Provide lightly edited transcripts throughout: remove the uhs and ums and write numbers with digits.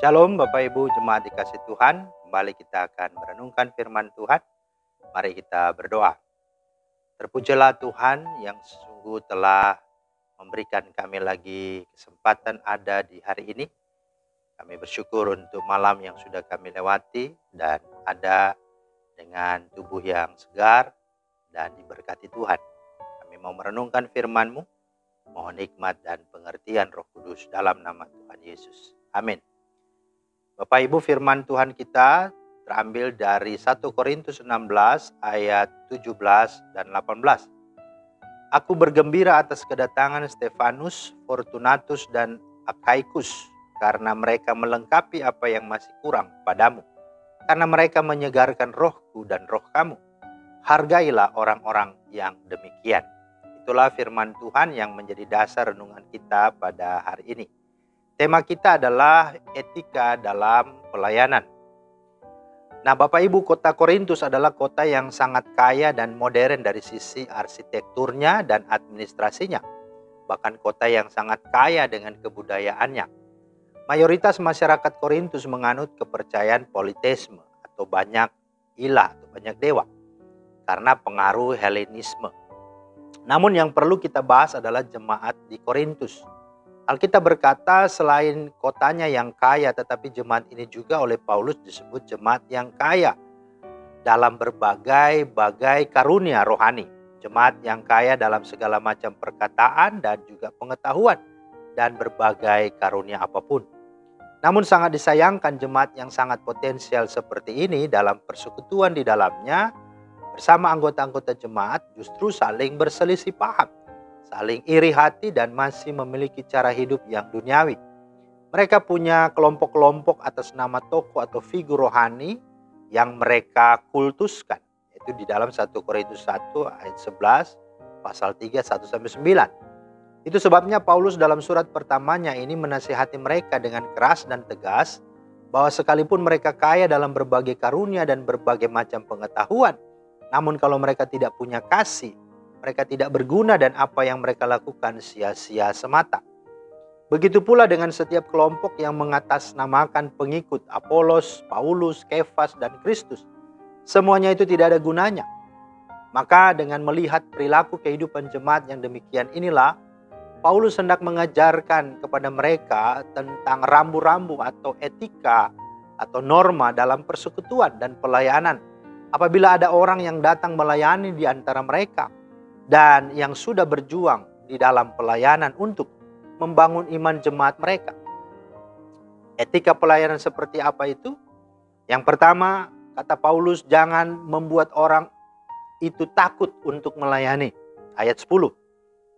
Shalom Bapak Ibu jemaat dikasih Tuhan. Kembali kita akan merenungkan firman Tuhan. Mari kita berdoa. Terpujilah Tuhan yang sungguh telah memberikan kami lagi kesempatan ada di hari ini. Kami bersyukur untuk malam yang sudah kami lewati dan ada dengan tubuh yang segar dan diberkati Tuhan. Kami mau merenungkan firman-Mu. Mohon hikmat dan pengertian Roh Kudus dalam nama Tuhan Yesus. Amin. Bapak Ibu, firman Tuhan kita terambil dari 1 Korintus 16 ayat 17 dan 18. Aku bergembira atas kedatangan Stefanus, Fortunatus dan Akhaikus karena mereka melengkapi apa yang masih kurang padamu. Karena mereka menyegarkan rohku dan roh kamu. Hargailah orang-orang yang demikian. Itulah firman Tuhan yang menjadi dasar renungan kita pada hari ini. Tema kita adalah etika dalam pelayanan. Nah, Bapak Ibu, kota Korintus adalah kota yang sangat kaya dan modern dari sisi arsitekturnya dan administrasinya. Bahkan kota yang sangat kaya dengan kebudayaannya. Mayoritas masyarakat Korintus menganut kepercayaan politeisme atau banyak ilah atau banyak dewa karena pengaruh Helenisme. Namun yang perlu kita bahas adalah jemaat di Korintus. Alkitab berkata selain kotanya yang kaya, tetapi jemaat ini juga oleh Paulus disebut jemaat yang kaya dalam berbagai karunia rohani. Jemaat yang kaya dalam segala macam perkataan dan juga pengetahuan dan berbagai karunia apapun. Namun sangat disayangkan jemaat yang sangat potensial seperti ini dalam persekutuan di dalamnya bersama anggota-anggota jemaat justru saling berselisih paham, saling iri hati dan masih memiliki cara hidup yang duniawi. Mereka punya kelompok-kelompok atas nama tokoh atau figur rohani yang mereka kultuskan. Itu di dalam 1 Korintus 1 ayat 11, pasal 3, 1-9. Itu sebabnya Paulus dalam surat pertamanya ini menasihati mereka dengan keras dan tegas bahwa sekalipun mereka kaya dalam berbagai karunia dan berbagai macam pengetahuan, namun kalau mereka tidak punya kasih, mereka tidak berguna dan apa yang mereka lakukan sia-sia semata. Begitu pula dengan setiap kelompok yang mengatasnamakan pengikut Apolos, Paulus, Kefas, dan Kristus. Semuanya itu tidak ada gunanya. Maka dengan melihat perilaku kehidupan jemaat yang demikian inilah, Paulus hendak mengajarkan kepada mereka tentang rambu-rambu atau etika atau norma dalam persekutuan dan pelayanan. Apabila ada orang yang datang melayani di antara mereka dan yang sudah berjuang di dalam pelayanan untuk membangun iman jemaat mereka. Etika pelayanan seperti apa itu? Yang pertama, kata Paulus, jangan membuat orang itu takut untuk melayani. Ayat 10.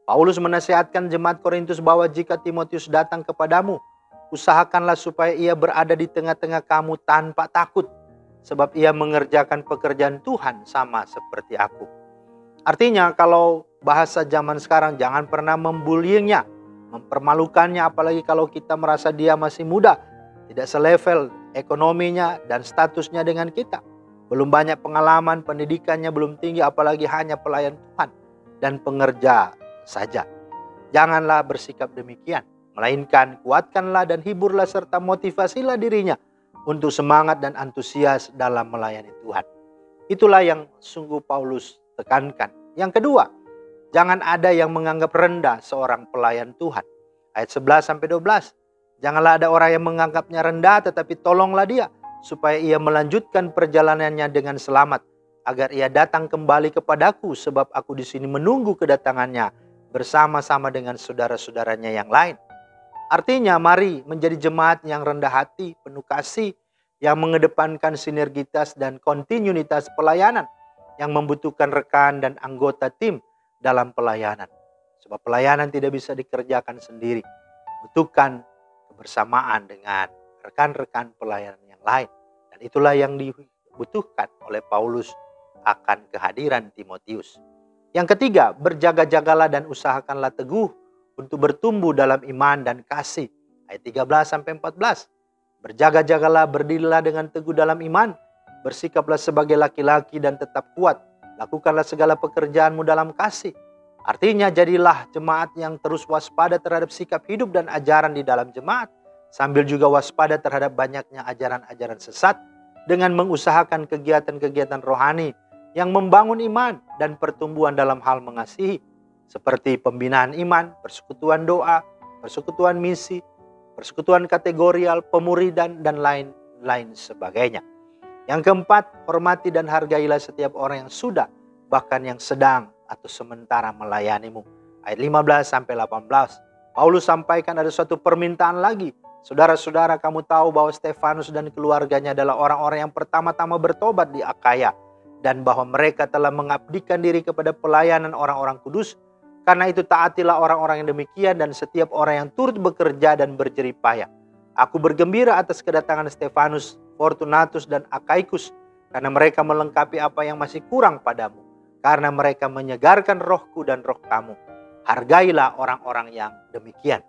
Paulus menasihatkan jemaat Korintus bahwa jika Timotius datang kepadamu, usahakanlah supaya ia berada di tengah-tengah kamu tanpa takut, sebab ia mengerjakan pekerjaan Tuhan sama seperti aku. Artinya kalau bahasa zaman sekarang, jangan pernah membullyingnya, mempermalukannya, apalagi kalau kita merasa dia masih muda, tidak selevel ekonominya dan statusnya dengan kita. Belum banyak pengalaman, pendidikannya belum tinggi, apalagi hanya pelayan Tuhan dan pengerja saja. Janganlah bersikap demikian, melainkan kuatkanlah dan hiburlah serta motivasilah dirinya untuk semangat dan antusias dalam melayani Tuhan. Itulah yang sungguh Paulus tekankan. Yang kedua, jangan ada yang menganggap rendah seorang pelayan Tuhan. Ayat 11-12. Janganlah ada orang yang menganggapnya rendah, tetapi tolonglah dia supaya ia melanjutkan perjalanannya dengan selamat, agar ia datang kembali kepadaku, sebab aku di sini menunggu kedatangannya bersama-sama dengan saudara-saudaranya yang lain. Artinya mari menjadi jemaat yang rendah hati, penuh kasih, yang mengedepankan sinergitas dan kontinuitas pelayanan, yang membutuhkan rekan dan anggota tim dalam pelayanan. Sebab pelayanan tidak bisa dikerjakan sendiri, membutuhkan kebersamaan dengan rekan-rekan pelayanan yang lain. Dan itulah yang dibutuhkan oleh Paulus akan kehadiran Timotius. Yang ketiga, berjaga-jagalah dan usahakanlah teguh untuk bertumbuh dalam iman dan kasih. Ayat 13-14. Berjaga-jagalah, berdirilah dengan teguh dalam iman. Bersikaplah sebagai laki-laki dan tetap kuat. Lakukanlah segala pekerjaanmu dalam kasih. Artinya jadilah jemaat yang terus waspada terhadap sikap hidup dan ajaran di dalam jemaat. sambil juga waspada terhadap banyaknya ajaran-ajaran sesat dengan mengusahakan kegiatan-kegiatan rohani yang membangun iman dan pertumbuhan dalam hal mengasihi, seperti pembinaan iman, persekutuan doa, persekutuan misi, persekutuan kategorial, pemuridan, dan lain-lain sebagainya. Yang keempat, hormati dan hargailah setiap orang yang sudah, bahkan yang sedang atau sementara melayanimu. Ayat 15-18. Paulus sampaikan ada suatu permintaan lagi. Saudara-saudara, kamu tahu bahwa Stefanus dan keluarganya adalah orang-orang yang pertama-tama bertobat di Akaya, dan bahwa mereka telah mengabdikan diri kepada pelayanan orang-orang kudus. Karena itu taatilah orang-orang yang demikian dan setiap orang yang turut bekerja dan berjerih payah. Aku bergembira atas kedatangan Stefanus, Fortunatus, dan Akaikus, karena mereka melengkapi apa yang masih kurang padamu. Karena mereka menyegarkan rohku dan roh kamu. Hargailah orang-orang yang demikian.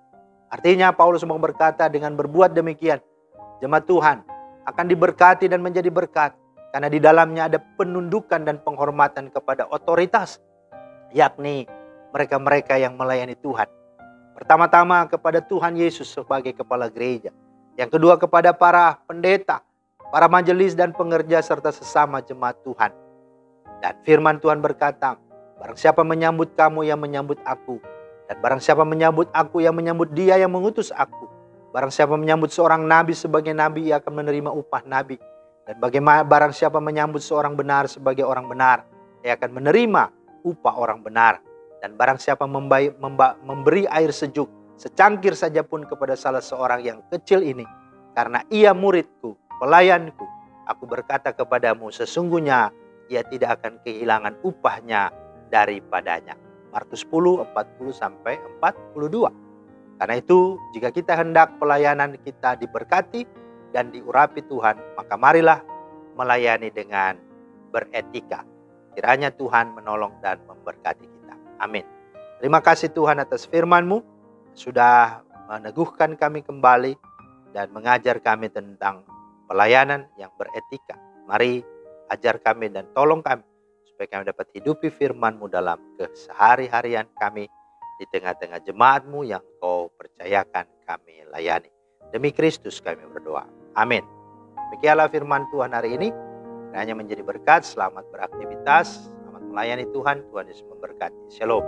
Artinya Paulus mau berkata, dengan berbuat demikian, jemaat Tuhan akan diberkati dan menjadi berkat. Karena di dalamnya ada penundukan dan penghormatan kepada otoritas, yakni mereka-mereka yang melayani Tuhan. Pertama-tama kepada Tuhan Yesus sebagai kepala gereja. Yang kedua kepada para pendeta, para majelis dan pengerja serta sesama jemaat Tuhan. Dan firman Tuhan berkata, barang siapa menyambut kamu yang menyambut aku. Dan barang siapa menyambut aku yang menyambut dia yang mengutus aku. Barang siapa menyambut seorang nabi sebagai nabi, ia akan menerima upah nabi. Dan bagaimana barang siapa menyambut seorang benar sebagai orang benar, ia akan menerima upah orang benar. Dan barang siapa memberi air sejuk secangkir saja pun kepada salah seorang yang kecil ini, karena ia muridku, pelayanku, aku berkata kepadamu, sesungguhnya ia tidak akan kehilangan upahnya daripadanya. Markus 10, 40-42. Karena itu, jika kita hendak pelayanan kita diberkati dan diurapi Tuhan, maka marilah melayani dengan beretika. Kiranya Tuhan menolong dan memberkati kita. Amin. Terima kasih Tuhan atas firman-Mu, sudah meneguhkan kami kembali dan mengajar kami tentang pelayanan yang beretika. Mari ajar kami dan tolong kami supaya kami dapat hidupi firman-Mu dalam kesehari-harian kami di tengah-tengah jemaat-Mu yang Kau percayakan kami layani. Demi Kristus kami berdoa. Amin. Demikianlah firman Tuhan hari ini. Hanya menjadi berkat. Selamat beraktivitas, selamat melayani Tuhan. Tuhan Yesus memberkati. Shalom.